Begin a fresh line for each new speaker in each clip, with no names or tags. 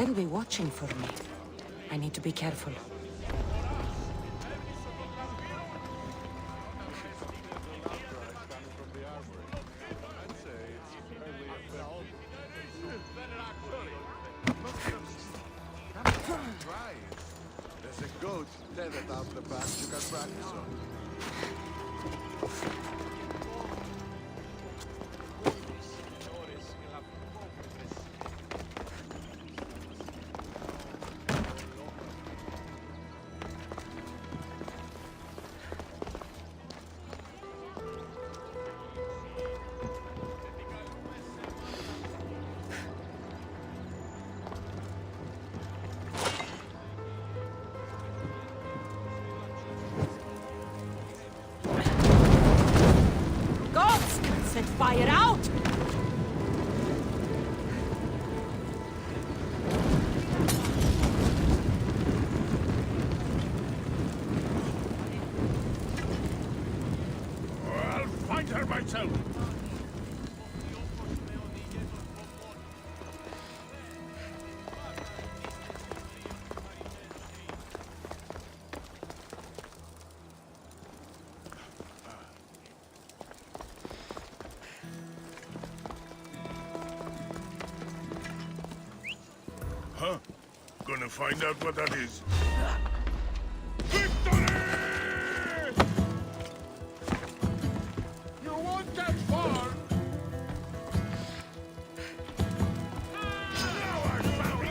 still be watching for me. I need to be careful.
There's a goat tethered out the back you can practice on.
Set fire out!
I'll find her myself. Huh? Gonna find out what that is. Victory! You won't get far! Now I found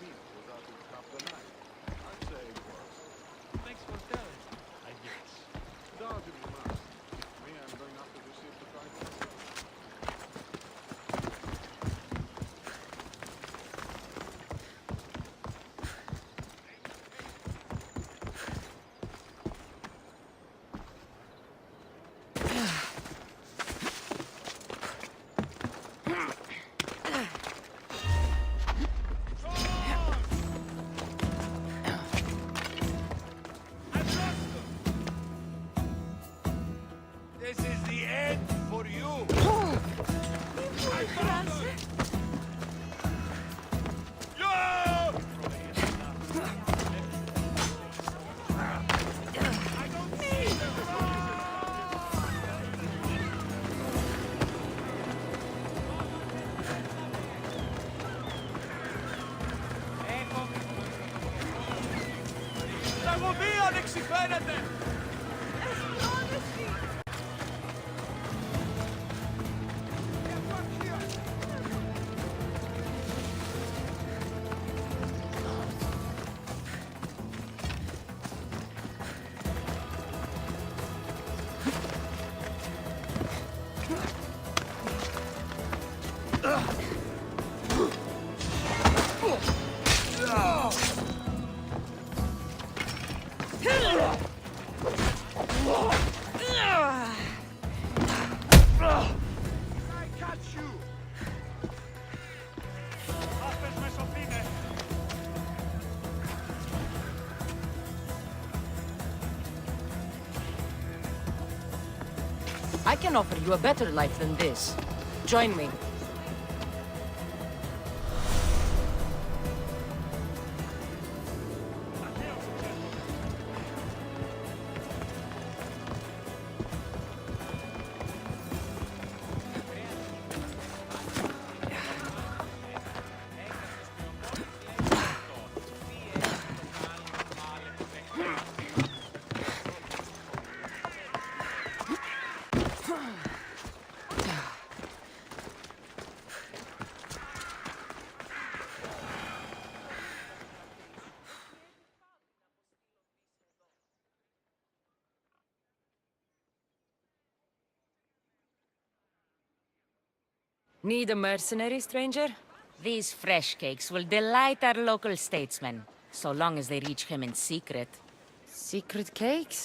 meat was out in half the night. I'd say it was.
Thanks for telling, I guess.
Doubt if you must. Me, I'm going after the ship to try to myself.
This is the end for you. Yeah!
Θα μου πει ανεξιφαίνεται!
I catch you.
Άπες με σωθήνε!
I can offer you a better life than this. Join me. Need a mercenary, stranger?
These fresh cakes will delight our local statesman, so long as they reach him in secret.
Secret cakes?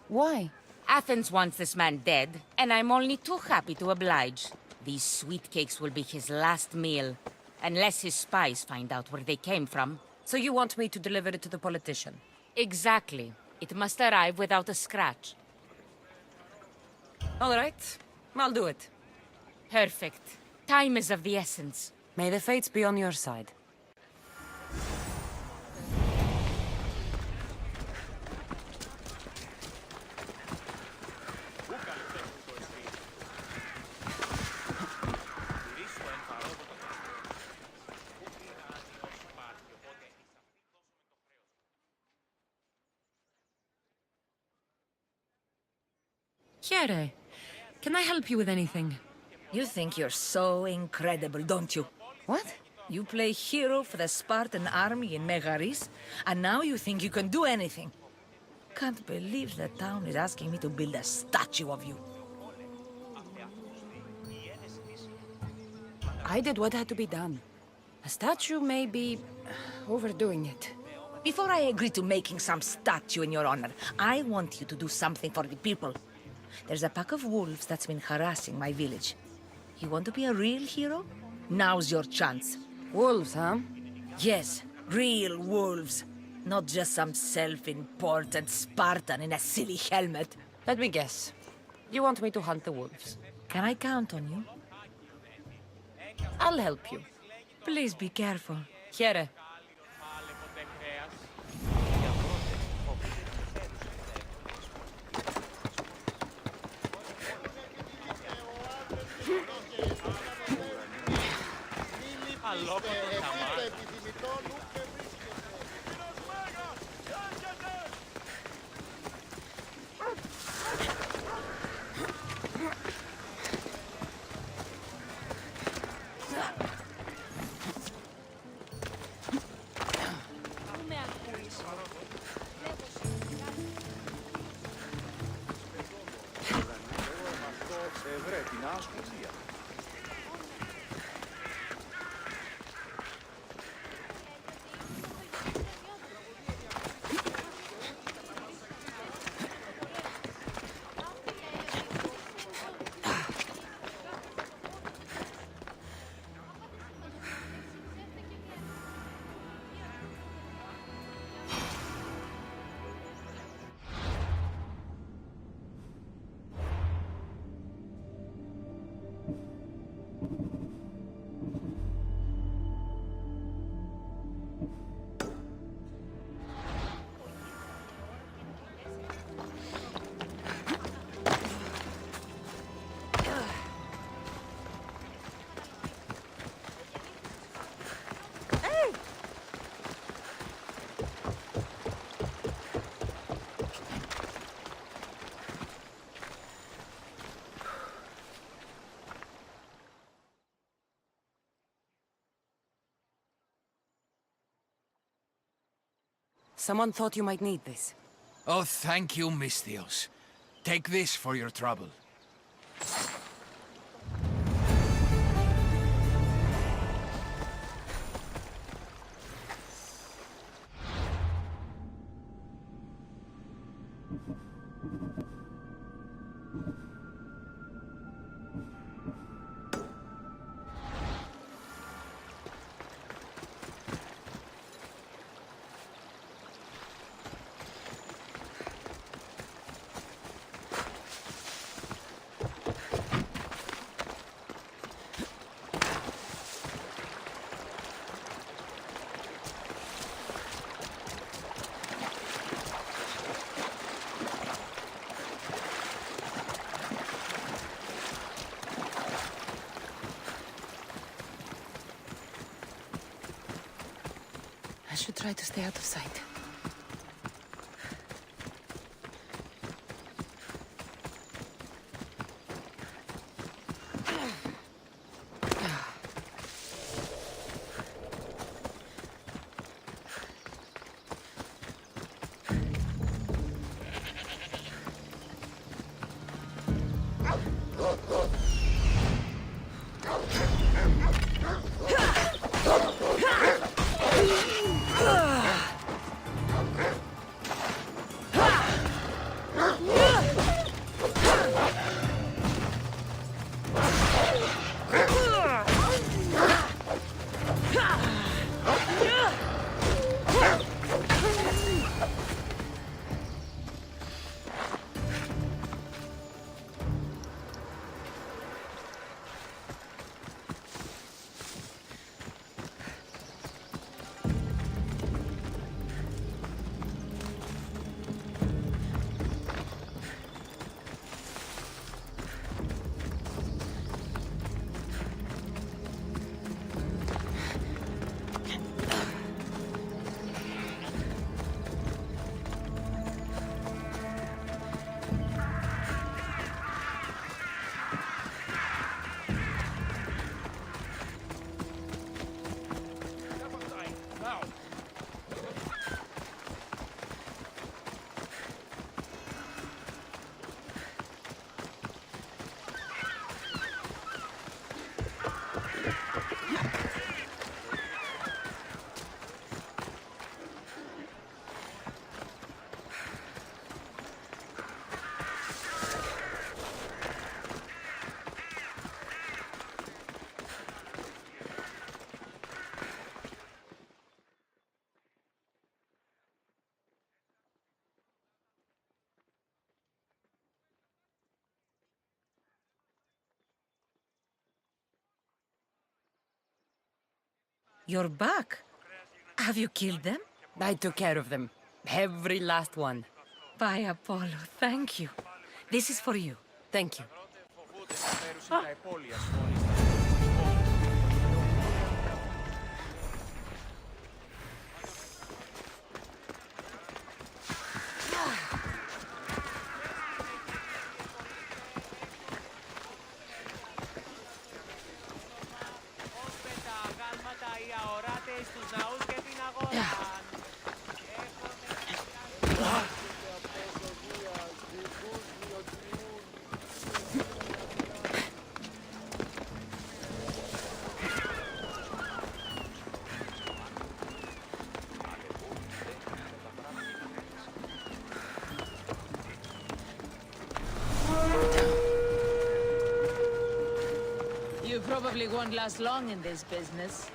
Why?
Athens wants this man dead, and I'm only too happy to oblige. These sweet cakes will be his last meal, unless his spies find out where they came from.
So you want me to deliver it to the politician?
Exactly. It must arrive without a scratch.
All right, I'll do it.
Perfect. Time is of the essence.
May the fates be on your side. Chiere, can I help you with anything?
You think you're so incredible, don't you?
What?
You play hero for the Spartan army in Megaris, and now you think you can do anything. Can't believe the town is asking me to build a statue of you.
I did what had to be done. A statue may be overdoing it.
Before I agree to making some statue in your honor, I want you to do something for the people. There's a pack of wolves that's been harassing my village. You want to be a real hero? Now's your chance.
Wolves, huh?
Yes, real wolves. Not just some self-important Spartan in a silly helmet.
Let me guess. You want me to hunt the wolves?
Can I count on you?
I'll help you.
Please be careful.
Chiere,
Αλόκοτο ταμάρι.
Someone thought you might need this.
Oh, thank you, Misthios. Take this for your trouble.
I should try to stay out of sight.
You're back. Have you killed them?
I took care of them. Every last one.
By Apollo, thank you. This is for you.
Thank you.
You probably won't last long in this business.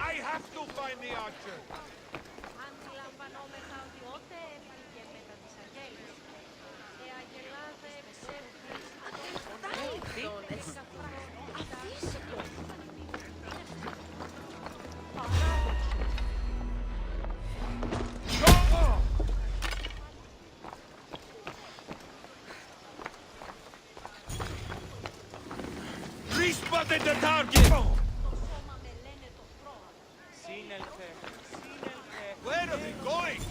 I have to find the archer.
Αντιλαμβανόμεθα ότι ότε έφυγε μετά τις Αγέλες, οι Αγελάδε ψεύδες, τον
spotted the target! Where are they going?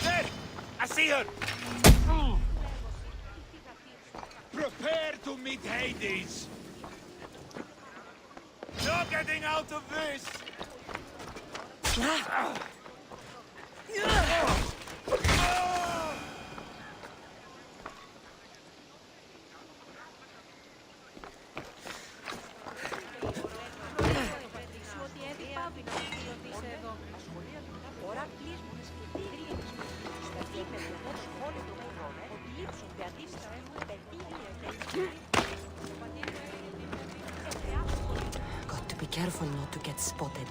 There! I see her! Prepare to meet Hades! No getting out of this!
Σου ότι έπρεπε να είσαι εδώ. Τώρα κλείσμονες κριτήριες. Στα κύπεδα εδώ σχόλιο του χρόνου ότι λείψονται αντίστοιχα έχουμε παιδεία και
Got to be careful not to get spotted.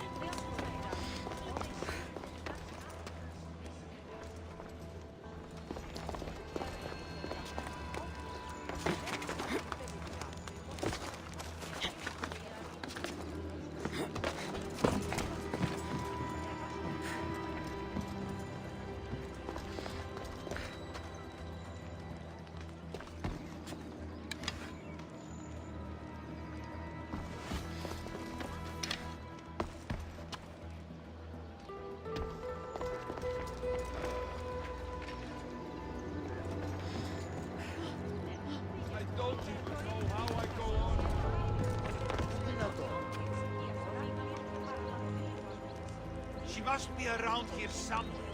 I don't even know how I go on. She must be around here somewhere.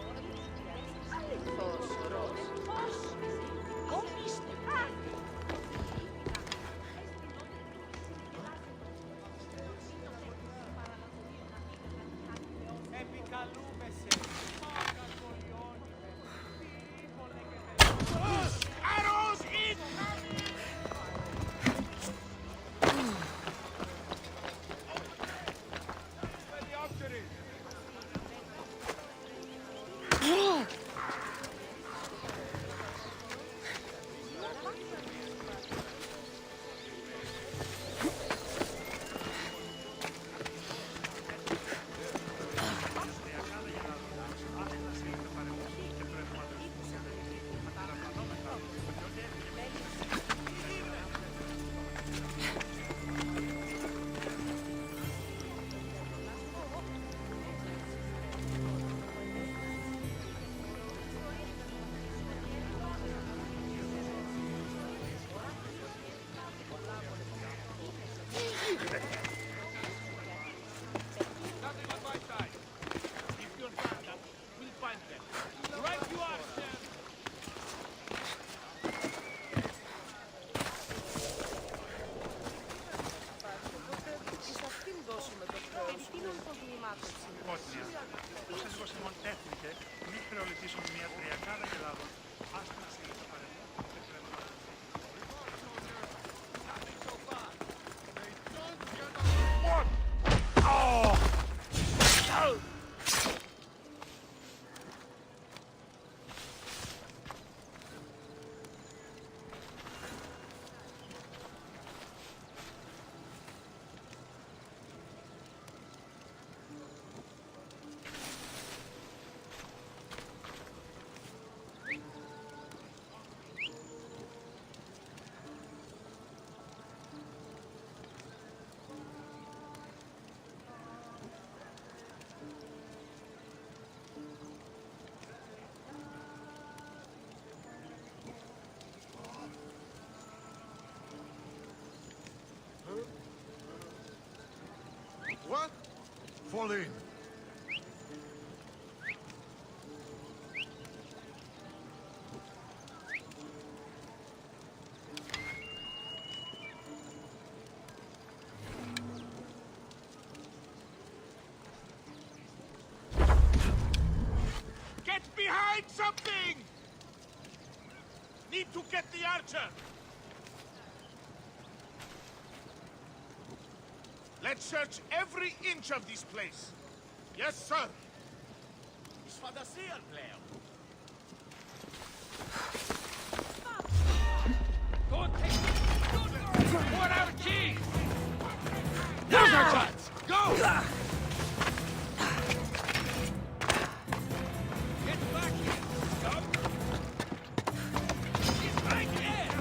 Arrows incoming! Where the archer is? Nothing on my side. If you're fast enough, we'll find them. Right you are, sir.
Όσες εγώ τέχνηκε, μη χρεολητήσουν μια τριακάδα γελάδων. Άστα να σε ήρθα παρελθόν. Δεν πρέπει να
What? Fall in.
Get behind something! Need to get the archer! Let's search every inch of this place. Yes, sir. Is fantasia, Leo. Don't take it! What our keys! Now's our chance! Go! Get back here, scum! She's right there!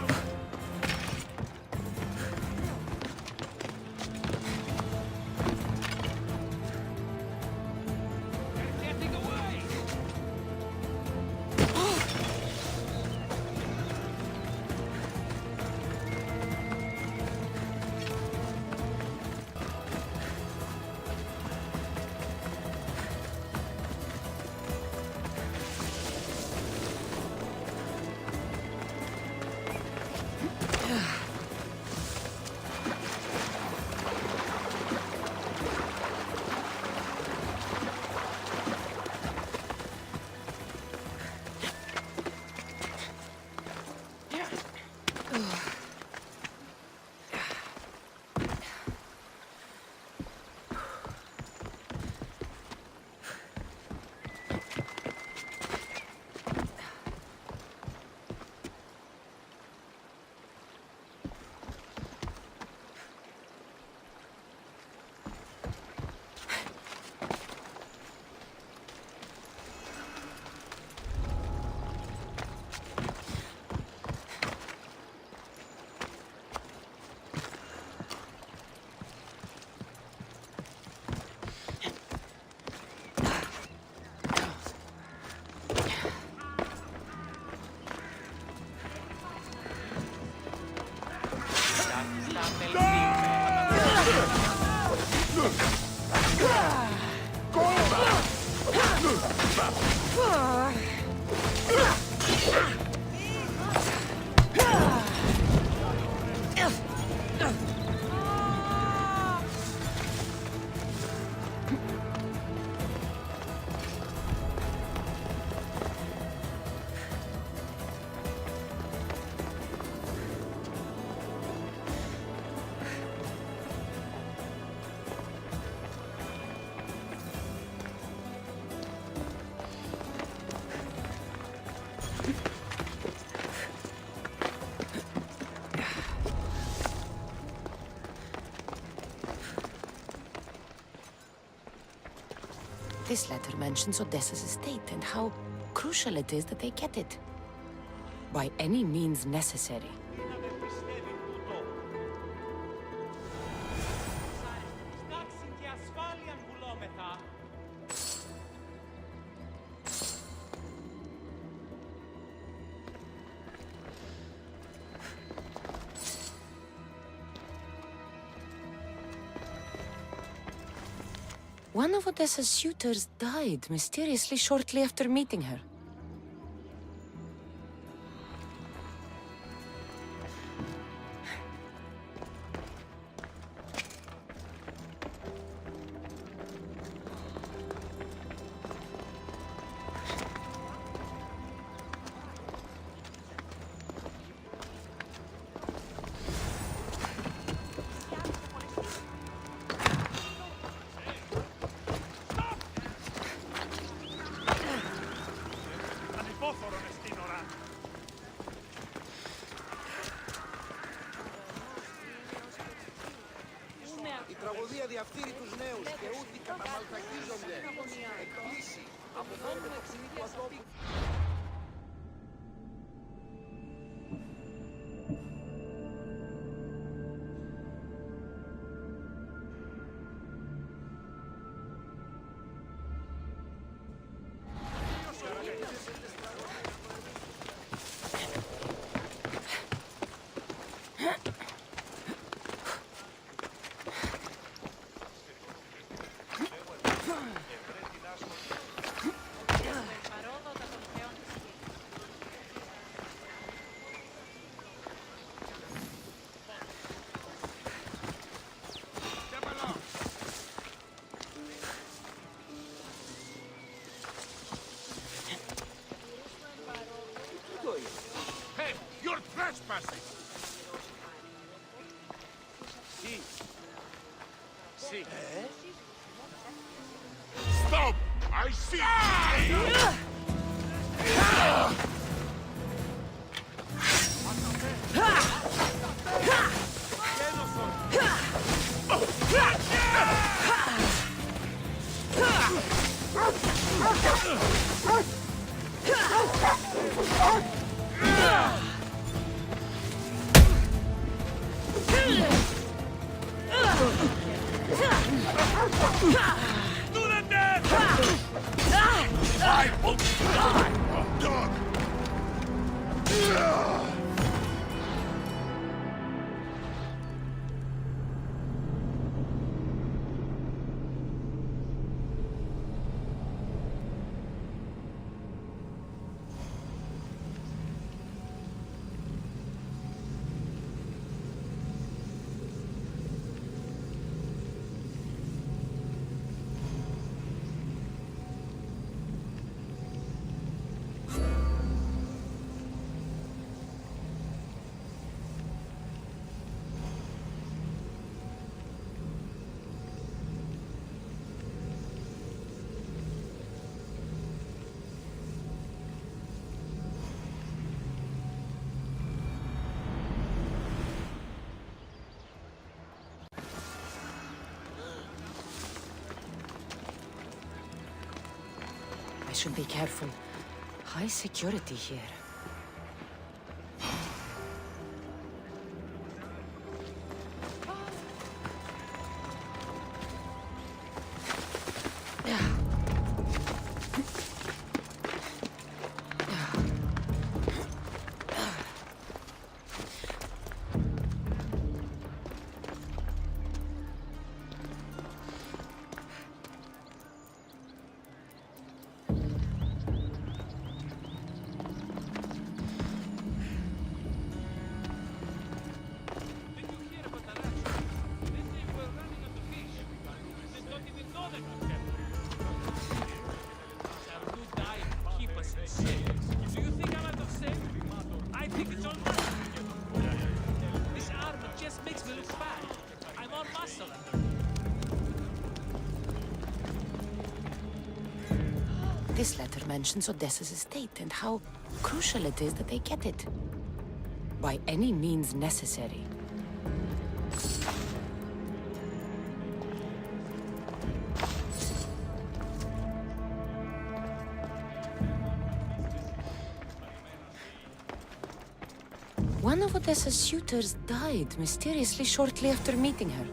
This letter mentions Odessa's estate and how crucial it is that they get it. By any means necessary. One of Odessa's suitors died mysteriously shortly after meeting her.
Ανυπόφορον εστίν οράν.
Η τραγωδία διαφθείρει τους νέους και ούτοι καταμαλτακίζονται. Εκκλήσει από μόνο το ταξίδι του ατόπου.
Hey, you're trespassing! See.
Stop! I see!
I will die! Dog!
I should be careful. High security here. This letter mentions Odessa's estate and how crucial it is that they get it. By any means necessary. One of Odessa's suitors died mysteriously shortly after meeting her.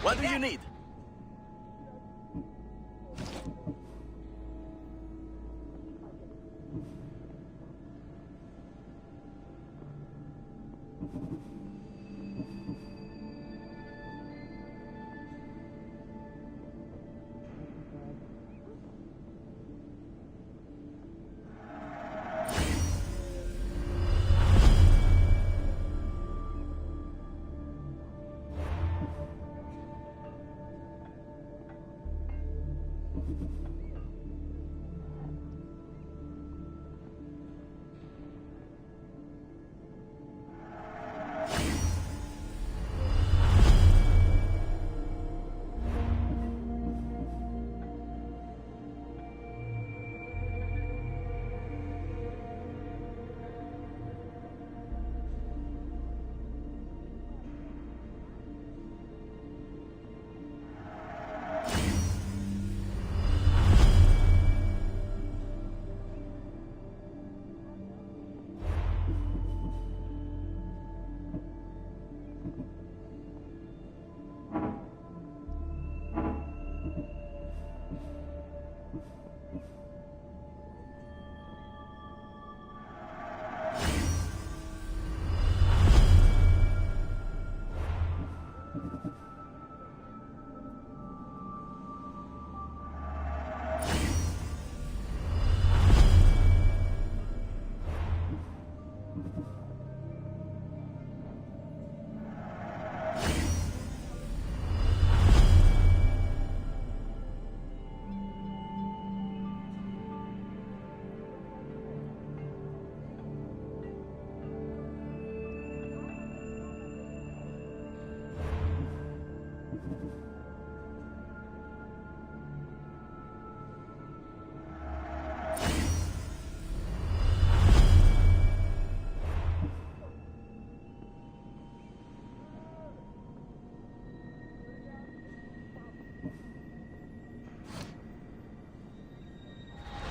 What do you need?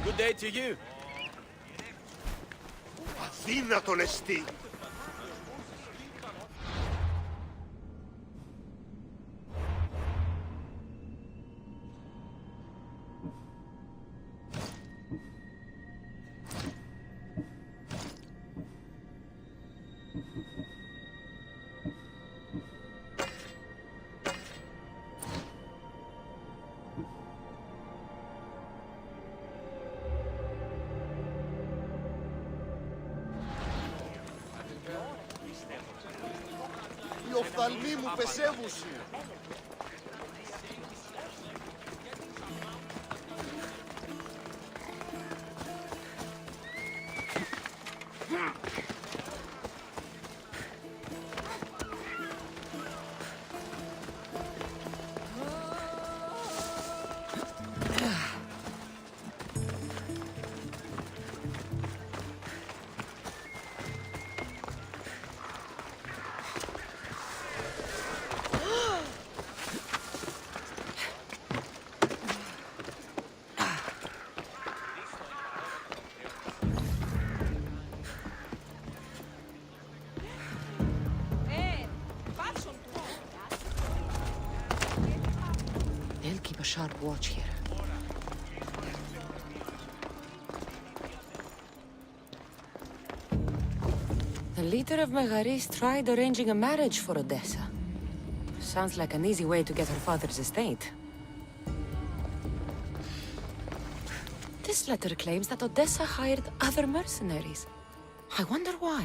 Good day to you.
Αδύνατον εστί.
οφθαλμοί μου πεσέβουσι.
They'll keep a sharp watch here. The leader of Megaris tried arranging a marriage for Odessa. Sounds like an easy way to get her father's estate. This letter claims that Odessa hired other mercenaries. I wonder why.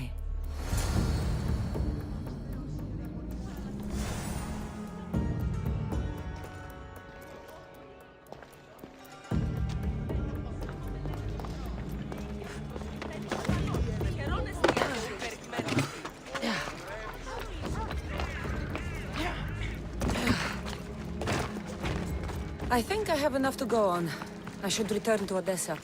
I think I have enough to go on. I should return to Odessa.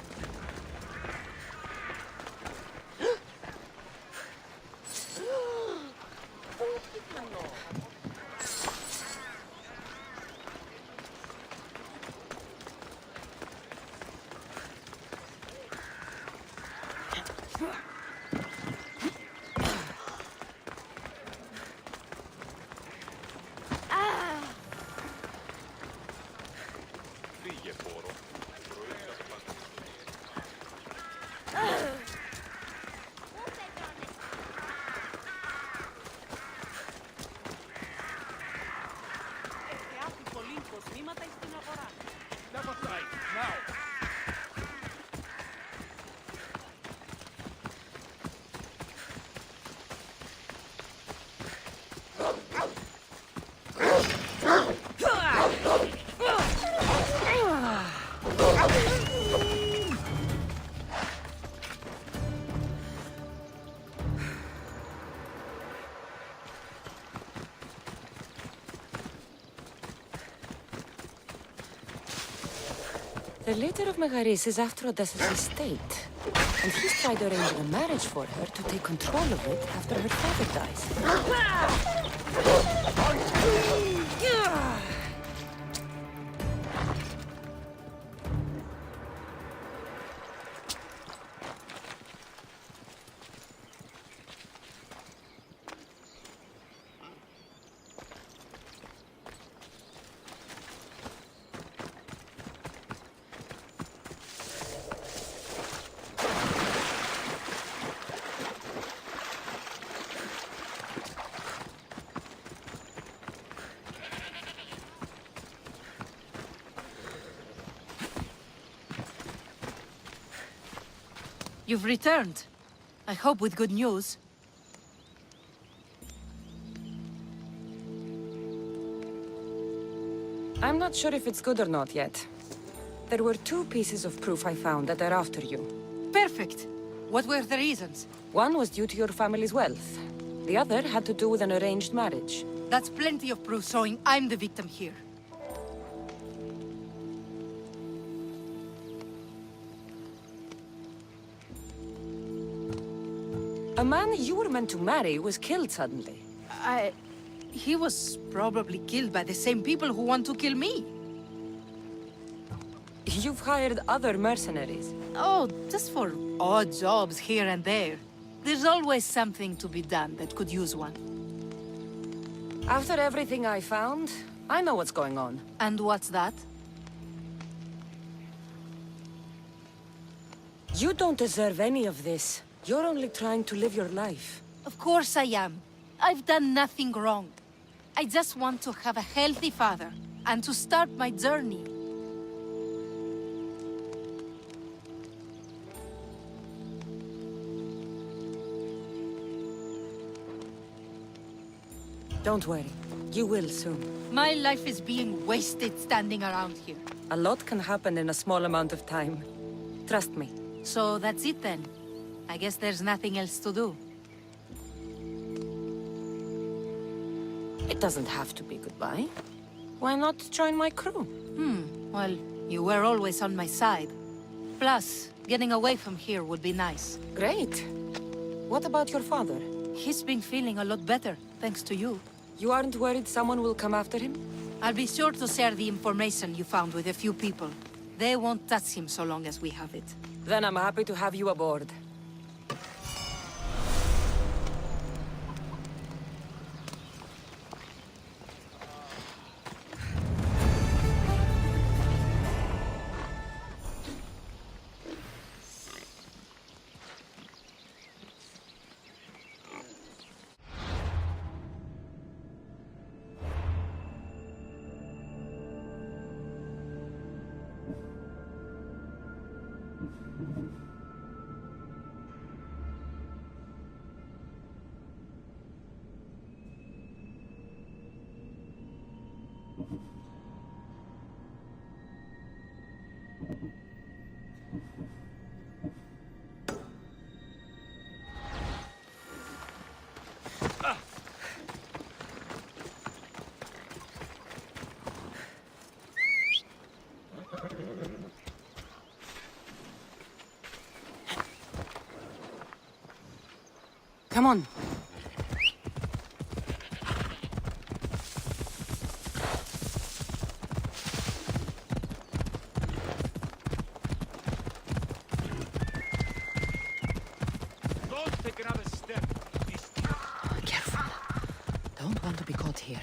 The leader of Megaris is after Odessa's estate, and he's tried arranging a marriage for her to take control of it after her father dies.
You've returned. I hope with good news.
I'm not sure if it's good or not yet. There were two pieces of proof I found that are after you.
Perfect. What were the reasons?
One was due to your family's wealth. The other had to do with an arranged marriage.
That's plenty of proof showing I'm the victim here.
A man you were meant to marry was killed suddenly.
He was probably killed by the same people who want to kill me.
You've hired other mercenaries.
Oh, just for odd jobs here and there. There's always something to be done that could use one.
After everything I found, I know what's going on.
And what's that?
You don't deserve any of this. You're only trying to live your life.
Of course I am. I've done nothing wrong. I just want to have a healthy father, and to start my journey.
Don't worry. You will soon.
My life is being wasted standing around here.
A lot can happen in a small amount of time. Trust me.
So that's it then. I guess there's nothing else to do.
It doesn't have to be goodbye. Why not join my crew?
Well, you were always on my side. Plus, getting away from here would be nice.
Great. What about your father?
He's been feeling a lot better, thanks to you.
You aren't worried someone will come after him?
I'll be sure to share the information you found with a few people. They won't touch him so long as we have it.
Then I'm happy to have you aboard. Come on.
Don't take another step.
Careful. Don't want to be caught here.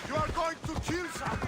You are going to kill someone.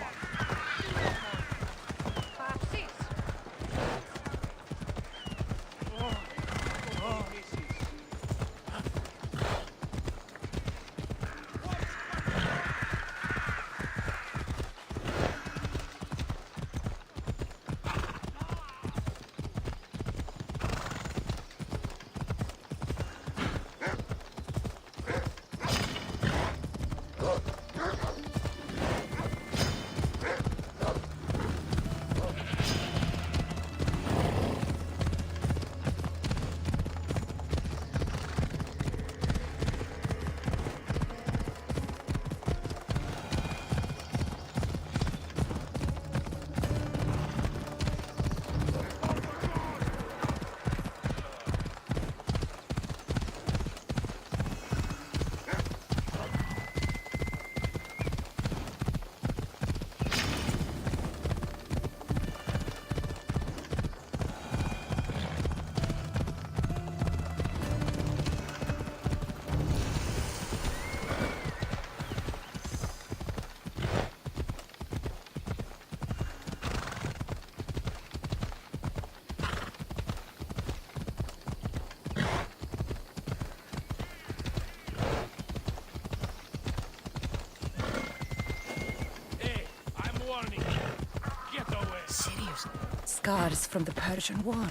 Serious. Scars from the Persian War.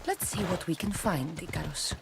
Let's see what we can find, Icarus.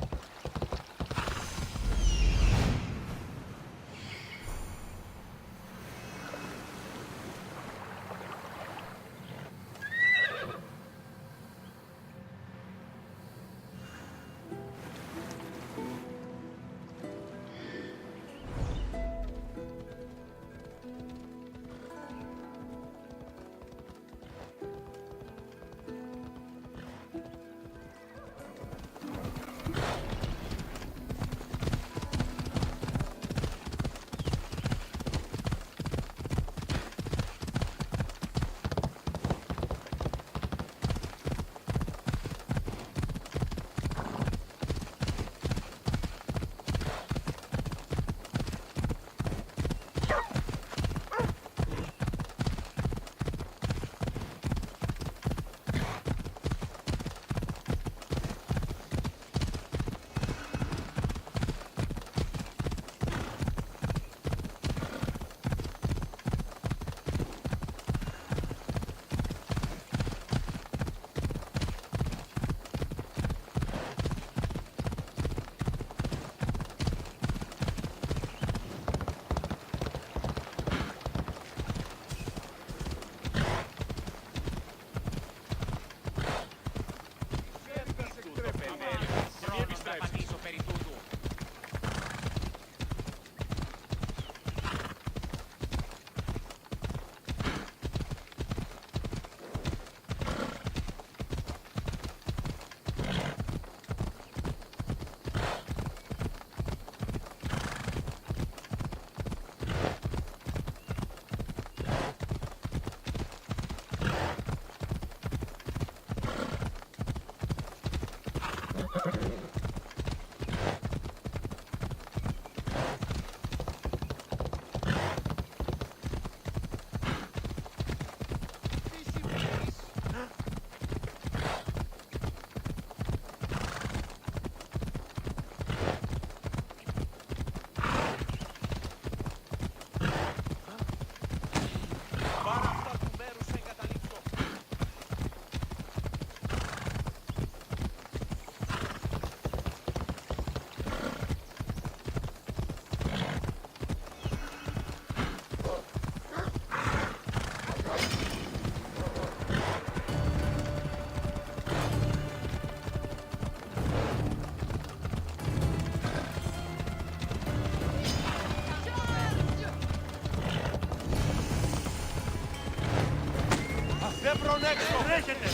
Τρέχετε!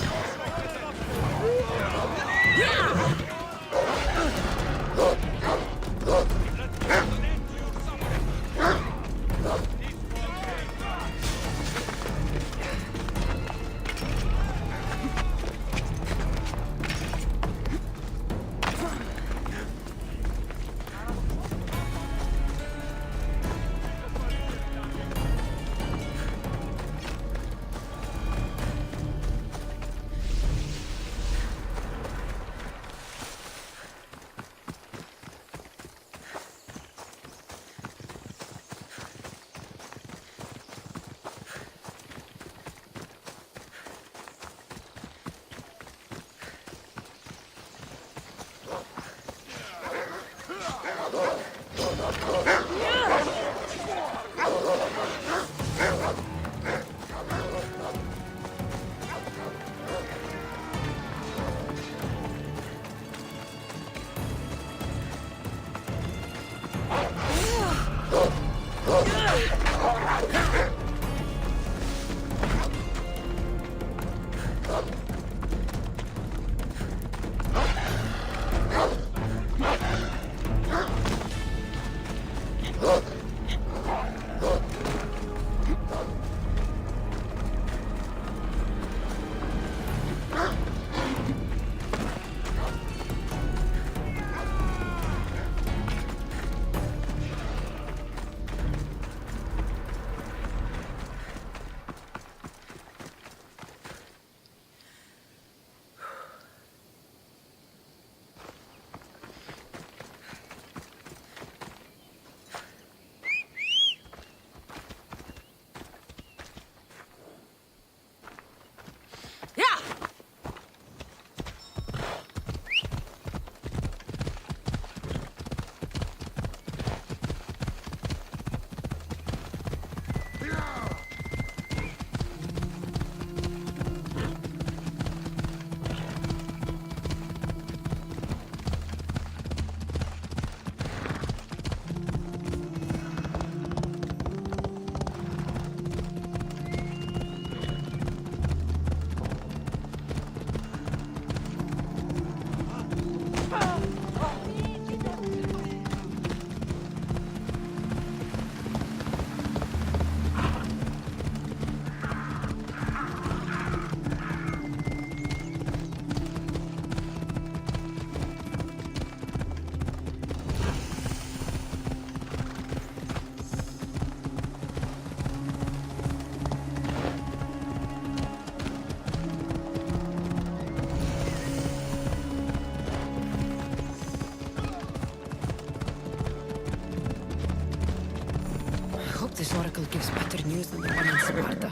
This oracle gives better news than the one in Sparta.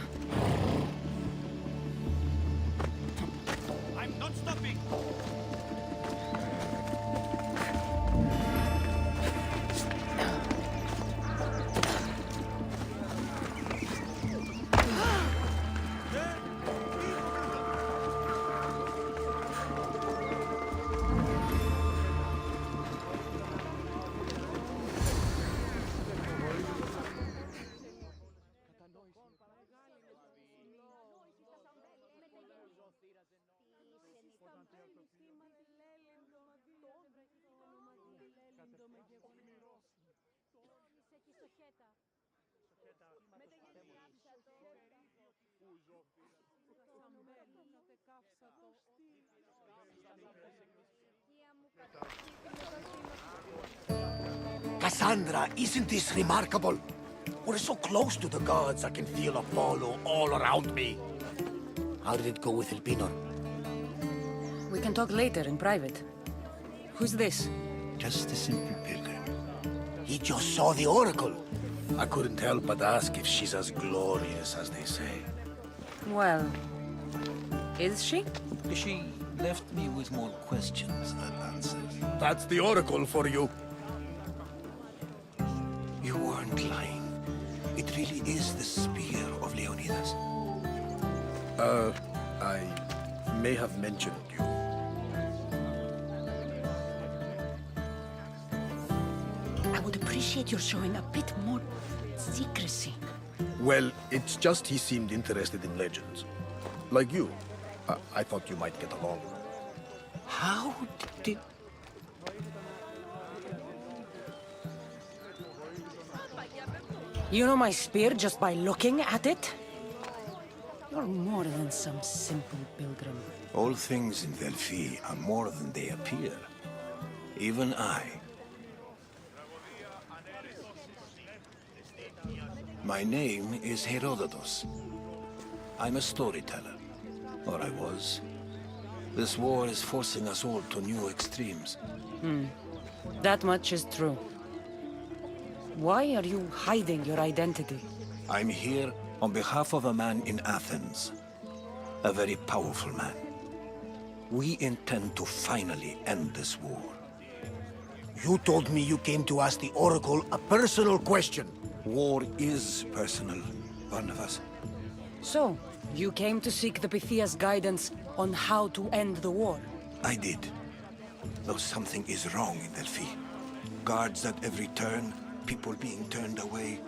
I'm not stopping!
Cassandra, isn't this remarkable? We're so close to the gods, I can feel Apollo all around me. How did it go with Elpinor?
We can talk later in private. Who's this?
Just a simple pilgrim. He just saw the oracle. I couldn't help but ask if she's as glorious as they say.
Well, is she?
She left me with more questions than answers.
That's the oracle for you.
You weren't lying. It really is the spear of Leonidas.
I may have mentioned you.
I would appreciate your showing a bit more secrecy.
Well, it's just he seemed interested in legends. Like you. I thought you might get along. How did...
You know my spear just by looking at it? You're more than some simple pilgrim.
All things in Delphi are more than they appear. Even I. My name is Herodotus. I'm a storyteller. Or I was. This war is forcing us all to new extremes.
That much is true. Why are you hiding your identity?
I'm here on behalf of a man in Athens. A very powerful man. We intend to finally end this war.
You told me you came to ask the Oracle a personal question.
War is personal, Barnabas.
So, you came to seek the Pythia's guidance on how to end the war?
I did. Though something is wrong in Delphi. Guards at every turn, people being turned away.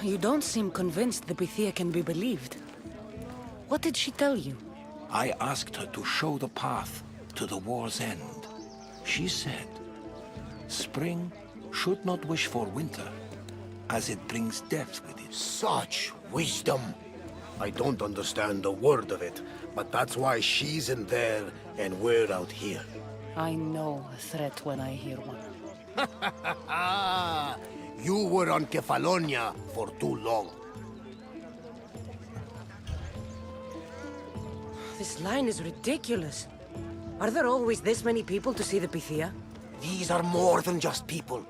You don't seem convinced the Pythia can be believed. What did she tell you?
I asked her to show the path to the war's end. She said, spring should not wish for winter, as it brings death with it.
Such wisdom! I don't understand a word of it, but that's why she's in there and we're out here.
I know a threat when I hear one.
You were on Kefalonia for too long.
This line is ridiculous. Are there always this many people to see the Pythia?
These are more than just people.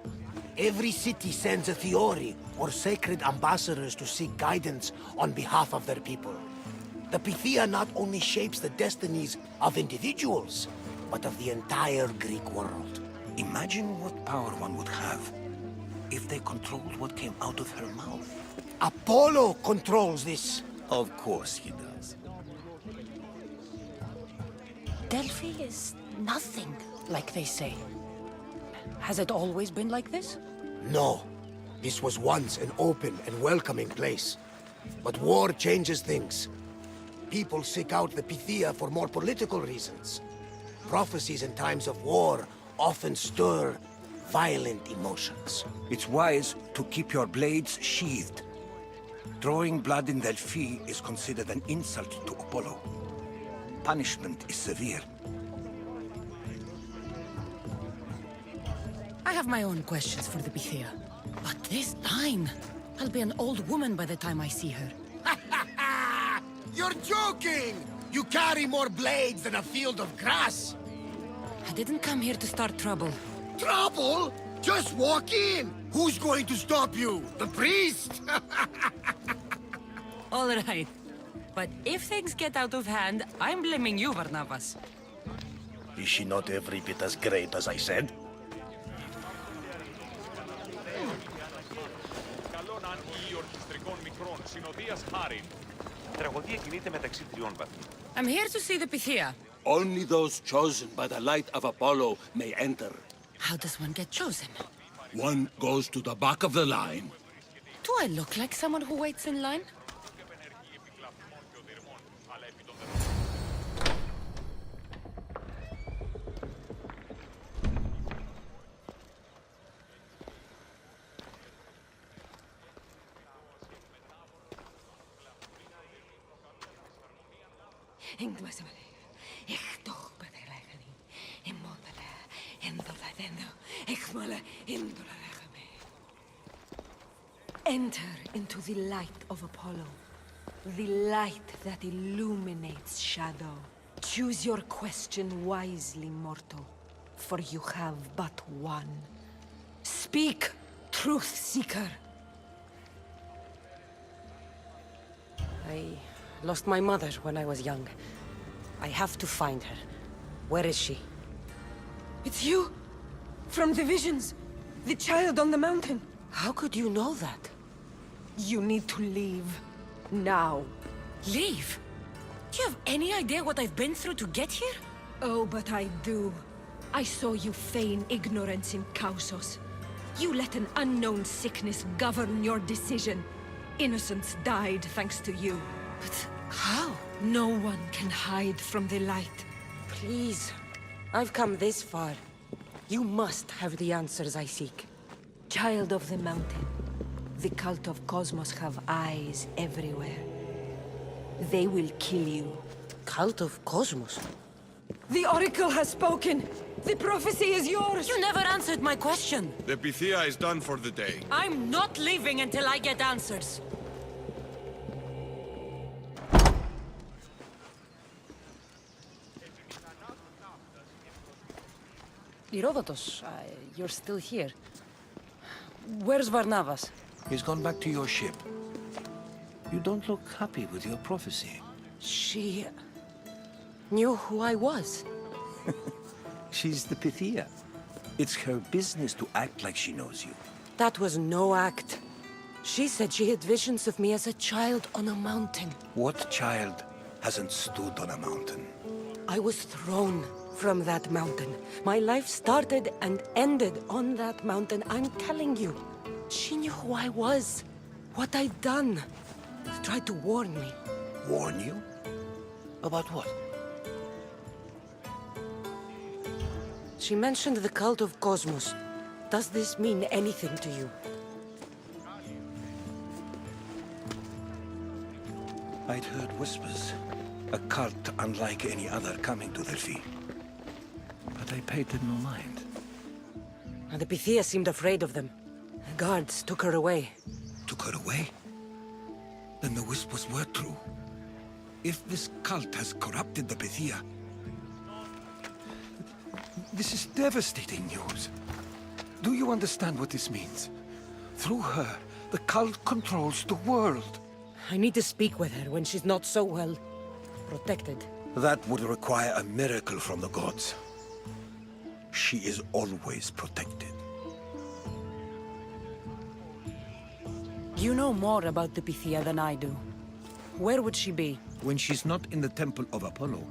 Every city sends a Theori or sacred ambassadors to seek guidance on behalf of their people. The Pythia not only shapes the destinies of individuals, but of the entire Greek world.
Imagine what power one would have if they controlled what came out of her mouth.
Apollo controls this.
Of course he does.
Delphi is nothing, like they say. Has it always been like this?
No. This was once an open and welcoming place. But war changes things. People seek out the Pythia for more political reasons. Prophecies in times of war often stir violent emotions.
It's wise to keep your blades sheathed. Drawing blood in Delphi is considered an insult to Apollo. Punishment is severe.
I have my own questions for the Pythia. But this line... I'll be an old woman by the time I see her.
You're joking! You carry more blades than a field of grass!
I didn't come here to start trouble.
Trouble? Just walk in! Who's going to stop you? The priest?
All right. But if things get out of hand, I'm blaming you, Barnabas.
Is she not every bit as great as I said?
I'm here to see the Pythia.
Only those chosen by the light of Apollo may enter.
How does one get chosen?
One goes to the back of the line.
Do I look like someone who waits in line?
Enter into the light of Apollo, the light that illuminates shadow. Choose your question wisely, mortal, for you have but one. Speak, truth seeker.
I lost my mother when I was young. I have to find her. Where is she?
It's you! From the visions! The child on the mountain!
How could you know that?
You need to leave. Now.
Leave? Do you have any idea what I've been through to get here?
Oh, but I do. I saw you feign ignorance in Kausos. You let an unknown sickness govern your decision. Innocents died thanks to you. But how? No one can hide from the light.
Please. I've come this far. You must have the answers I seek.
Child of the Mountain, the cult of Cosmos have eyes everywhere. They will kill you.
Cult of Cosmos?
The Oracle has spoken! The prophecy is yours!
You never answered my question!
The Pythia is done for the day.
I'm not leaving until I get answers! Herodotus, you're still here. Where's Barnabas?
He's gone back to your ship. You don't look happy with your prophecy.
She... knew who I was.
She's the Pythia. It's her business to act like she knows you.
That was no act. She said she had visions of me as a child on a mountain.
What child hasn't stood on a mountain?
I was thrown from that mountain. My life started and ended on that mountain. I'm telling you. She knew who I was, what I'd done. She tried to warn me.
Warn you? About what?
She mentioned the cult of Cosmos. Does this mean anything to you?
I'd heard whispers. A cult unlike any other coming to Delphi. But I paid it no mind.
And the Pythia seemed afraid of them. The guards took her away.
Took her away? Then the whispers were true. If this cult has corrupted the Pythia... This is devastating news. Do you understand what this means? Through her, the cult controls the world.
I need to speak with her when she's not so well protected.
That would require a miracle from the gods. She is always protected.
You know more about the Pythia than I do. Where would she be?
When she's not in the Temple of Apollo,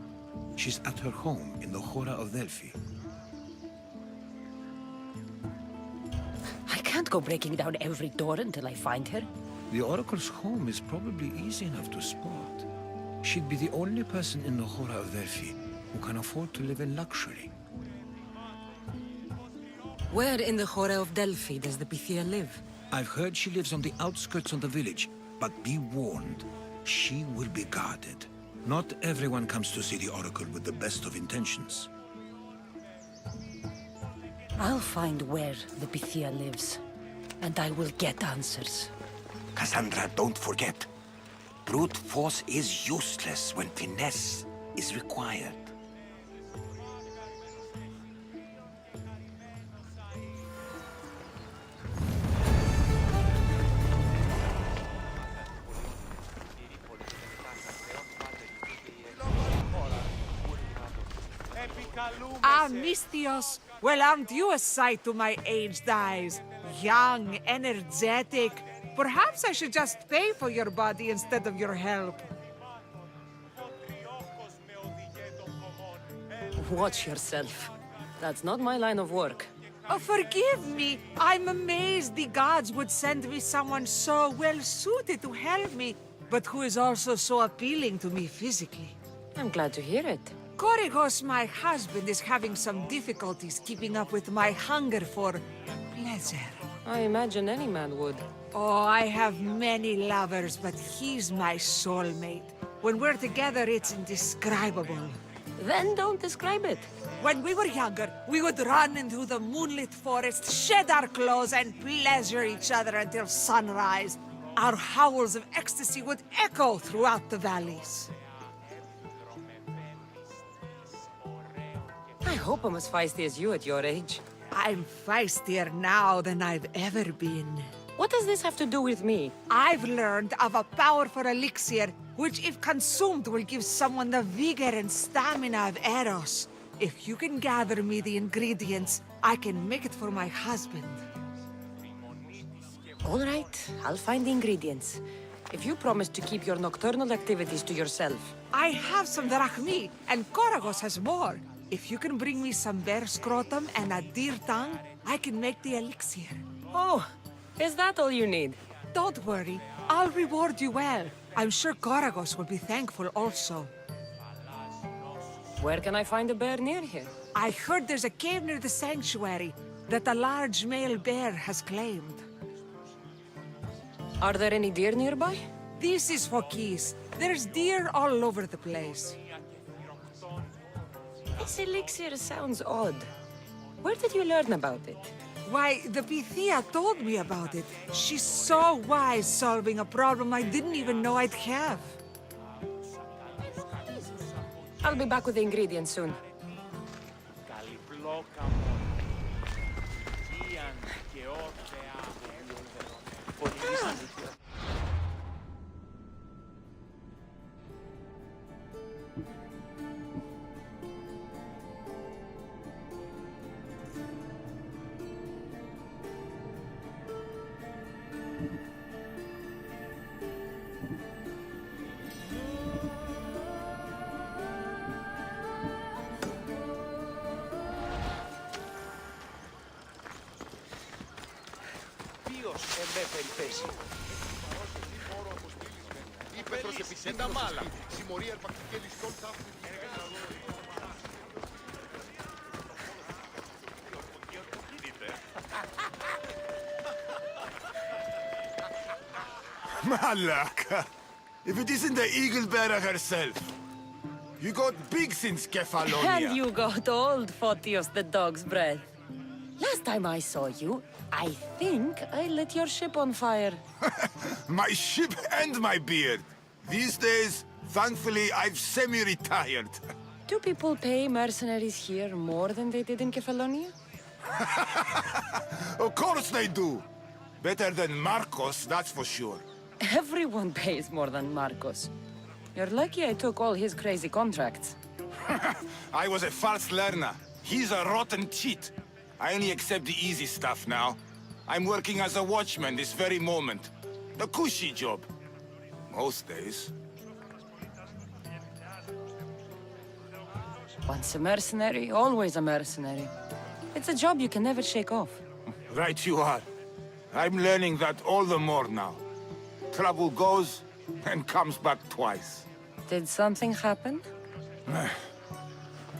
she's at her home in the Hora of Delphi.
I can't go breaking down every door until I find her.
The Oracle's home is probably easy enough to spot. She'd be the only person in the Hora of Delphi who can afford to live in luxury.
Where in the Hora of Delphi does the Pythia live?
I've heard she lives on the outskirts of the village, but be warned, she will be guarded. Not everyone comes to see the Oracle with the best of intentions.
I'll find where the Pythia lives, and I will get answers.
Cassandra, don't forget. Brute force is useless when finesse is required.
Ah, Misthios! Well, aren't you a sight to my aged eyes? Young, energetic. Perhaps I should just pay for your body instead of your help.
Watch yourself. That's not my line of work.
Oh, forgive me. I'm amazed the gods would send me someone so well-suited to help me, but who is also so appealing to me physically.
I'm glad to hear it.
Korygos, my husband, is having some difficulties keeping up with my hunger for pleasure.
I imagine any man would.
Oh, I have many lovers, but he's my soulmate. When we're together, it's indescribable.
Then don't describe it.
When we were younger, we would run into the moonlit forest, shed our clothes, and pleasure each other until sunrise. Our howls of ecstasy would echo throughout the valleys.
I hope I'm as feisty as you at your age.
I'm feistier now than I've ever been.
What does this have to do with me?
I've learned of a powerful elixir, which if consumed will give someone the vigor and stamina of Eros. If you can gather me the ingredients, I can make it for my husband.
All right, I'll find the ingredients. If you promise to keep your nocturnal activities to yourself.
I have some drachmi, and Korygos has more. If you can bring me some bear scrotum and a deer tongue, I can make the elixir.
Oh, is that all you need?
Don't worry. I'll reward you well. I'm sure Goragos will be thankful also.
Where can I find a bear near here?
I heard there's a cave near the sanctuary that a large male bear has claimed.
Are there any deer nearby?
This is Fokis. There's deer all over the place.
This elixir sounds odd. Where did you learn about it?
Why, the Pythia told me about it. She's so wise solving a problem I didn't even know I'd have.
I'll be back with the ingredients soon.
Ήπεθρος επισέντα μάλα. Συμμορία αρπακτική ληστών τάφου.
Malaka! If it isn't the eagle bearer herself. You got big since Kefalonia.
And you got old, Photios the dog's breath. Last time I saw you, I think I lit your ship on fire.
My ship and my beard. These days, thankfully, I've semi-retired.
Do people pay mercenaries here more than they did in Kefalonia?
Of course they do. Better than Marcos, that's for sure.
Everyone pays more than Marcos. You're lucky I took all his crazy contracts.
I was a fast learner. He's a rotten cheat. I only accept the easy stuff now. I'm working as a watchman this very moment. The cushy job. Most days.
Once a mercenary, always a mercenary. It's a job you can never shake off.
Right you are. I'm learning that all the more now. Trouble goes and comes back twice.
Did something happen?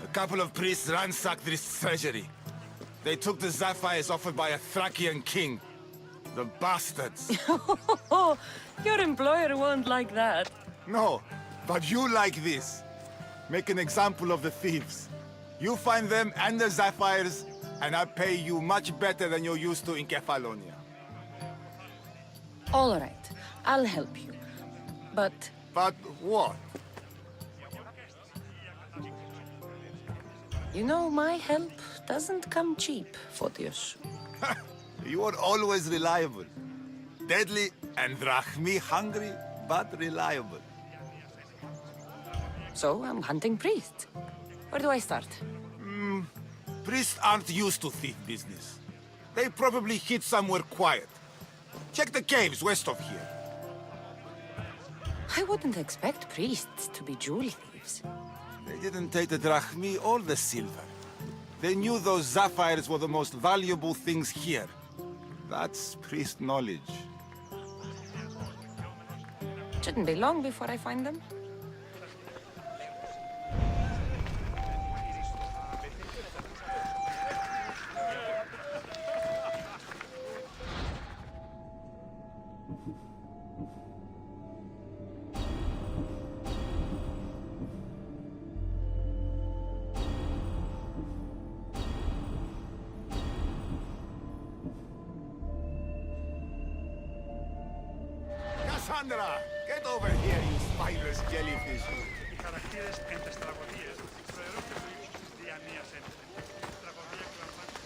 A couple of priests ransacked this treasury. They took the sapphires offered by a Thracian king. The bastards.
Your employer won't like that.
No, but you like this. Make an example of the thieves. You find them and the sapphires, and I pay you much better than you're used to in Kefalonia.
All right, I'll help you. But...
But what?
You know, my help doesn't come cheap, Photios.
You are always reliable. Deadly and drachmi hungry, but reliable.
So, I'm hunting priests. Where do I start?
Priests aren't used to thief business. They probably hid somewhere quiet. Check the caves west of here.
I wouldn't expect priests to be jewel thieves.
They didn't take the drachmi or the silver. They knew those sapphires were the most valuable things here. That's priest knowledge.
Shouldn't be long before I find them.
Cassandra, get over here, you spineless jellyfish.
Οι χαρακτήρες εν τες τραγωδίες προαιρούνται του ύψους της διανοίας εν. Τραγωδία κλαμβάνει.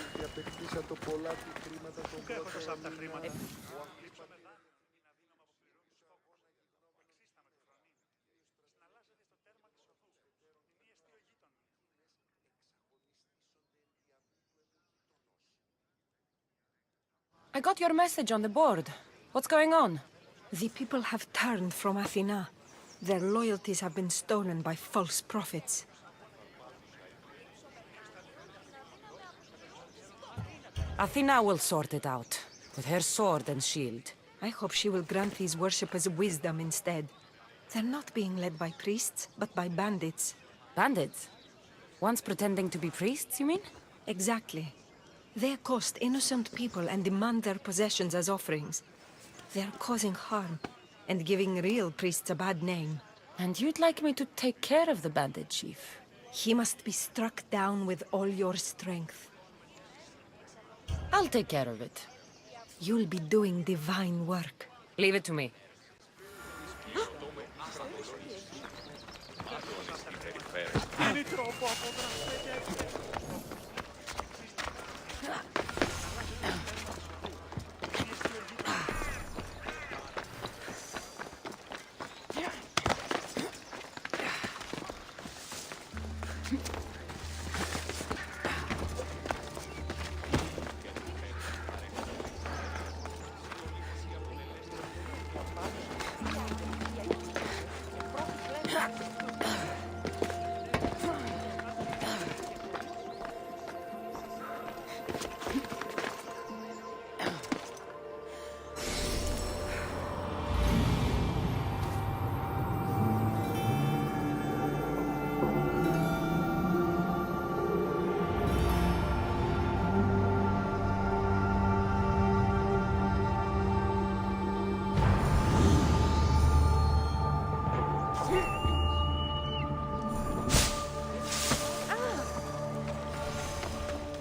αδελφοί, απεκτήσα το πολλά του χρήματα των
Έχω τόσα αυτά χρήματα.
I got your message on the board. What's going on?
The people have turned from Athena. Their loyalties have been stolen by false prophets.
Athena will sort it out, with her sword and shield.
I hope she will grant these worshippers wisdom instead. They're not being led by priests, but by bandits.
Bandits? Once pretending to be priests, you mean?
Exactly. They accost innocent people and demand their possessions as offerings. They're causing harm, and giving real priests a bad name.
And you'd like me to take care of the bandit chief?
He must be struck down with all your strength.
I'll take care of it.
You'll be doing divine work.
Leave it to me.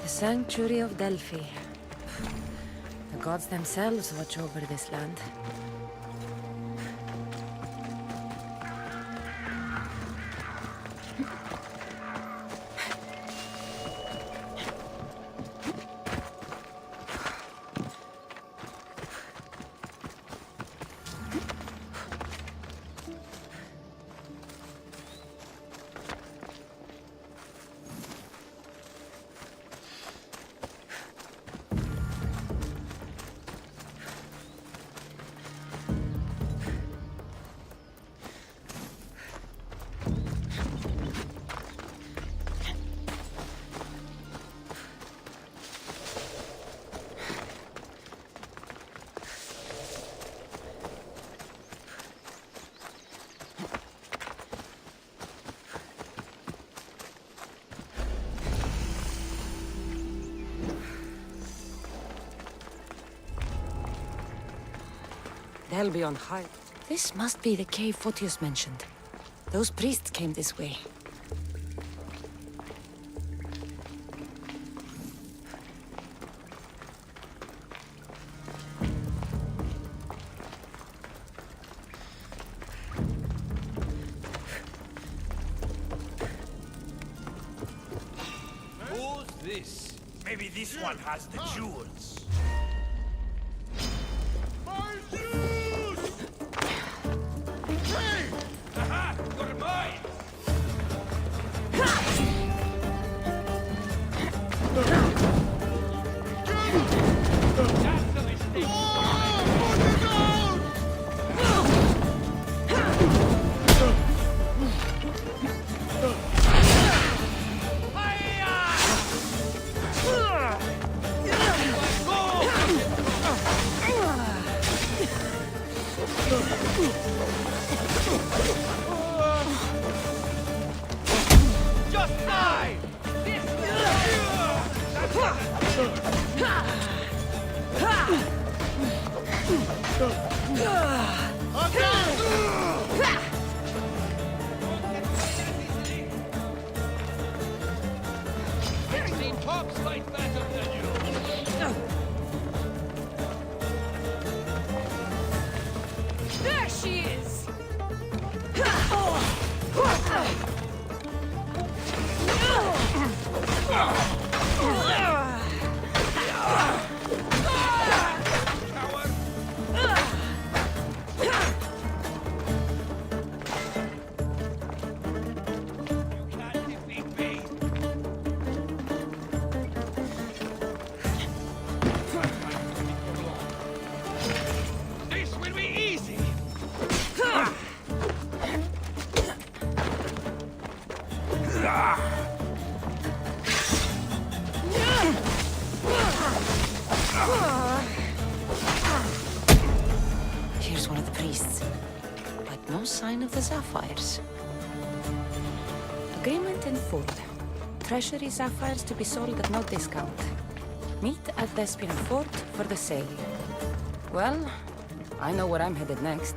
The Sanctuary of Delphi. The gods themselves watch over this land.
They'll be on high. This must be the cave Photius mentioned. Those priests came this way.
Who's this? Maybe this one has the jewels. Aha! You're mine! Go!
Here's one of the priests. But no sign of the sapphires. Agreement in full. Treasury sapphires to be sold at no discount. Meet at Thespian Fort for the sale. Well, I know where I'm headed next.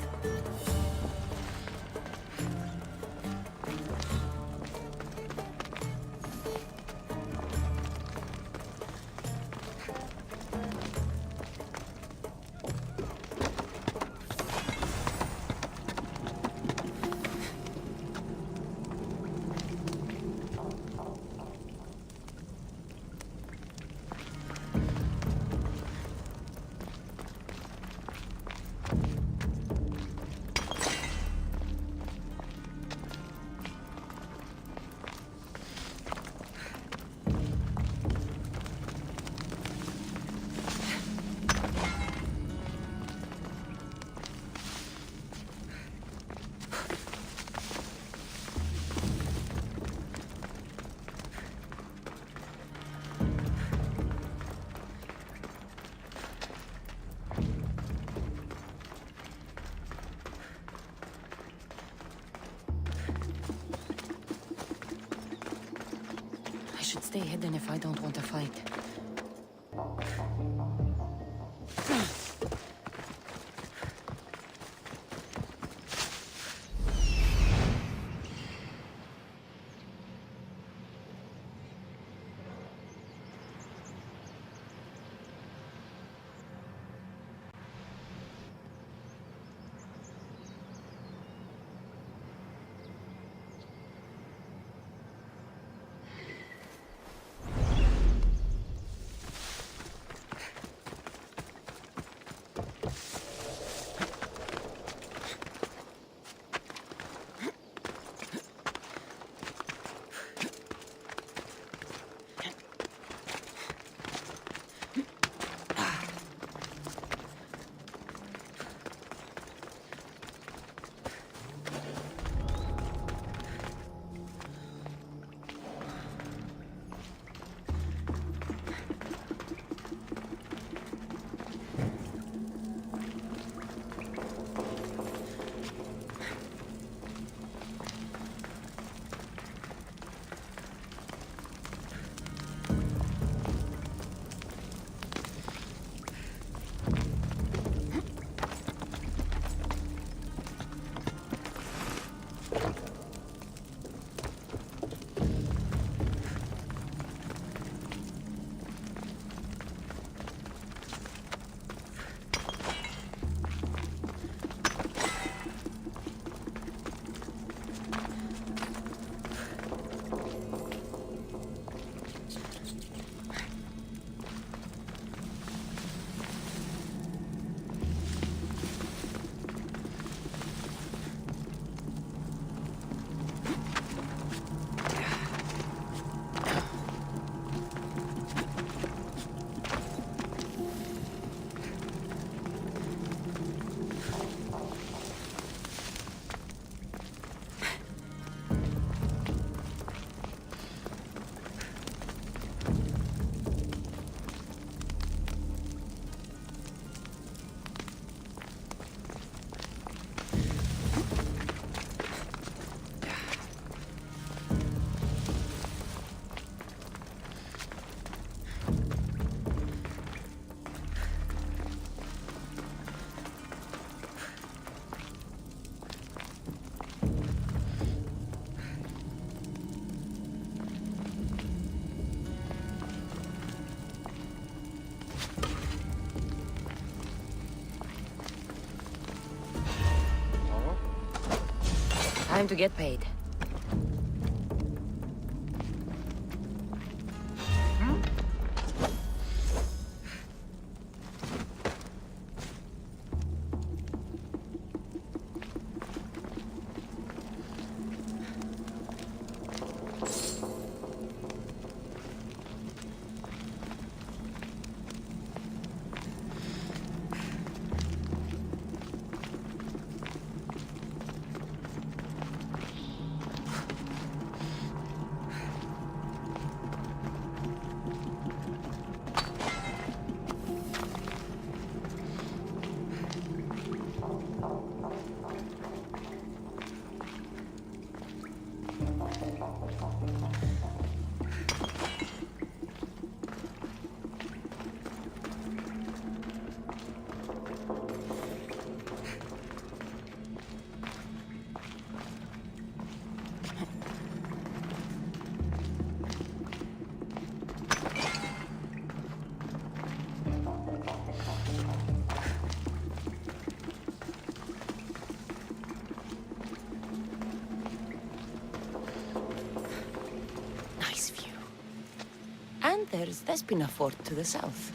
I should stay hidden if I don't want to fight. Time to get paid. And there's Despina Fort to the south.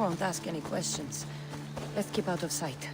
won't ask any questions. Let's keep out of sight.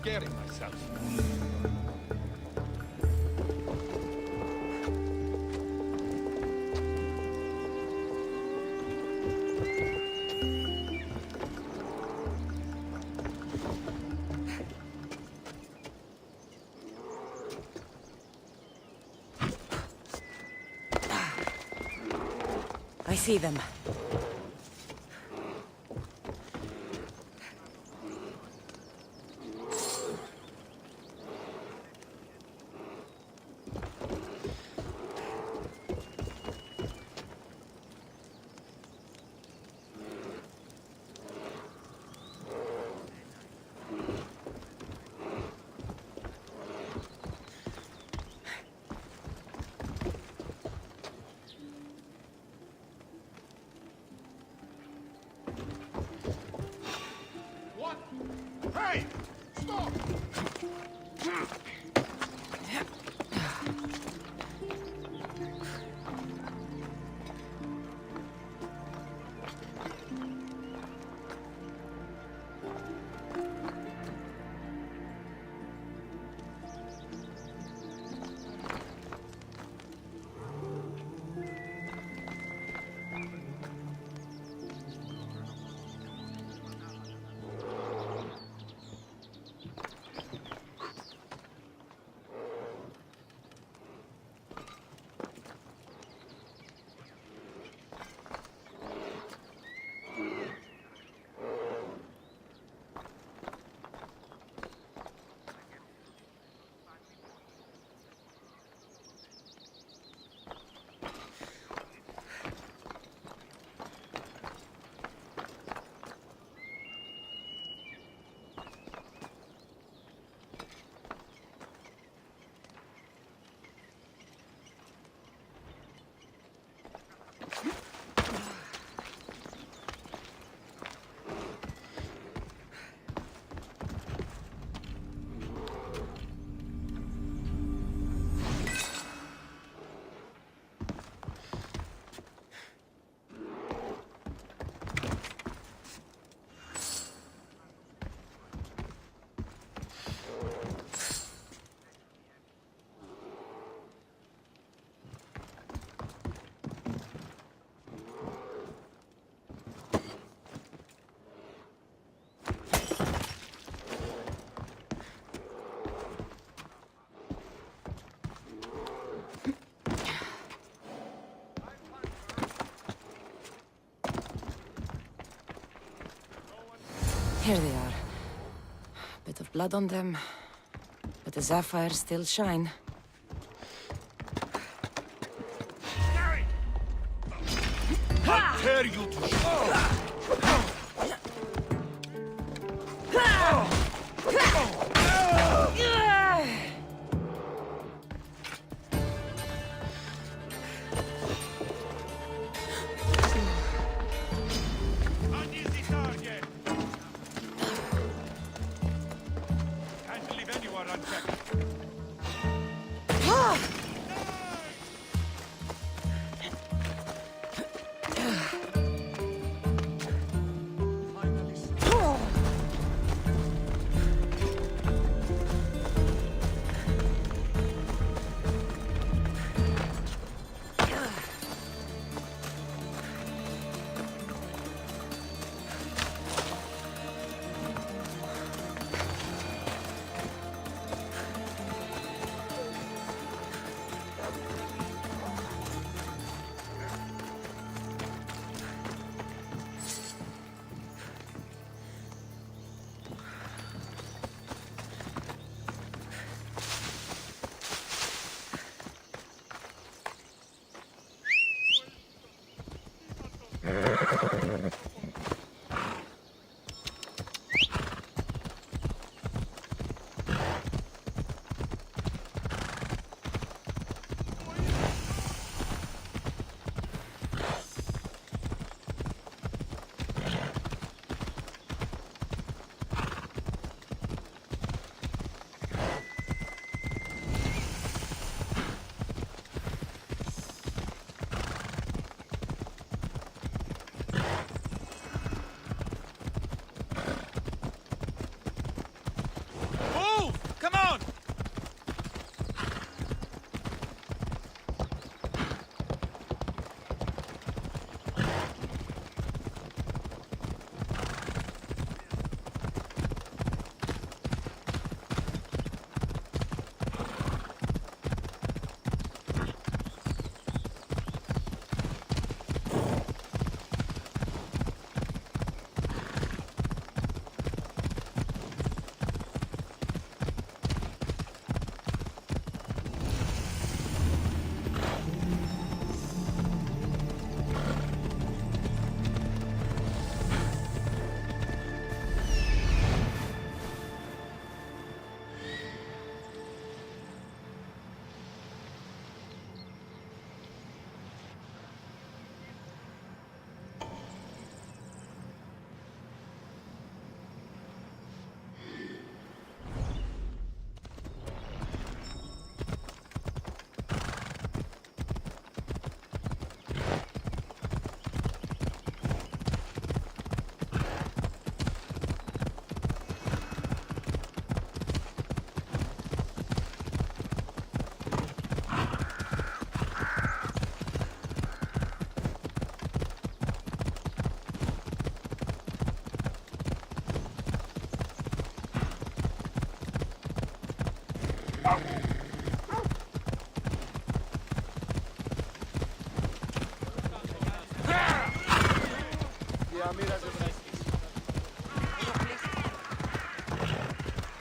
scaring myself.
I see them.
What? Hey! Stop!
Here they are. Bit of blood on them, but the sapphires still shine.
How dare you to
An easy target. Can't leave anyone unchecked.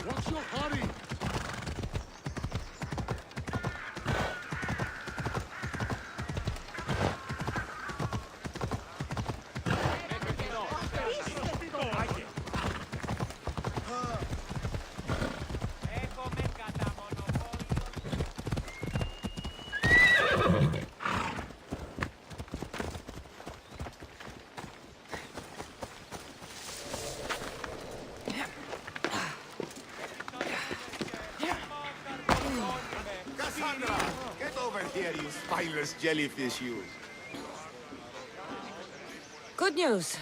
What's your hurry?
Cassandra, get over here, you spineless jellyfish, you.
Good news.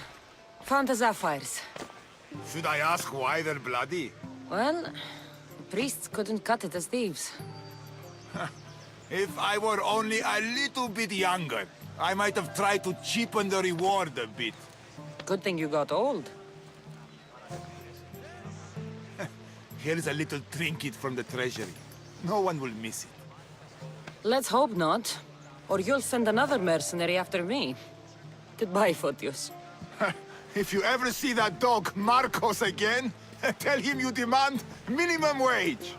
Found the sapphires.
Should I ask why they're bloody?
Well, the priests couldn't cut it as thieves.
If I were only a little bit younger, I might have tried to cheapen the reward a bit.
Good thing you got old.
Here's a little trinket from the treasury. No one will miss it.
Let's hope not. Or you'll send another mercenary after me. Goodbye, Photios.
If you ever see that dog Marcos again, tell him you demand minimum wage.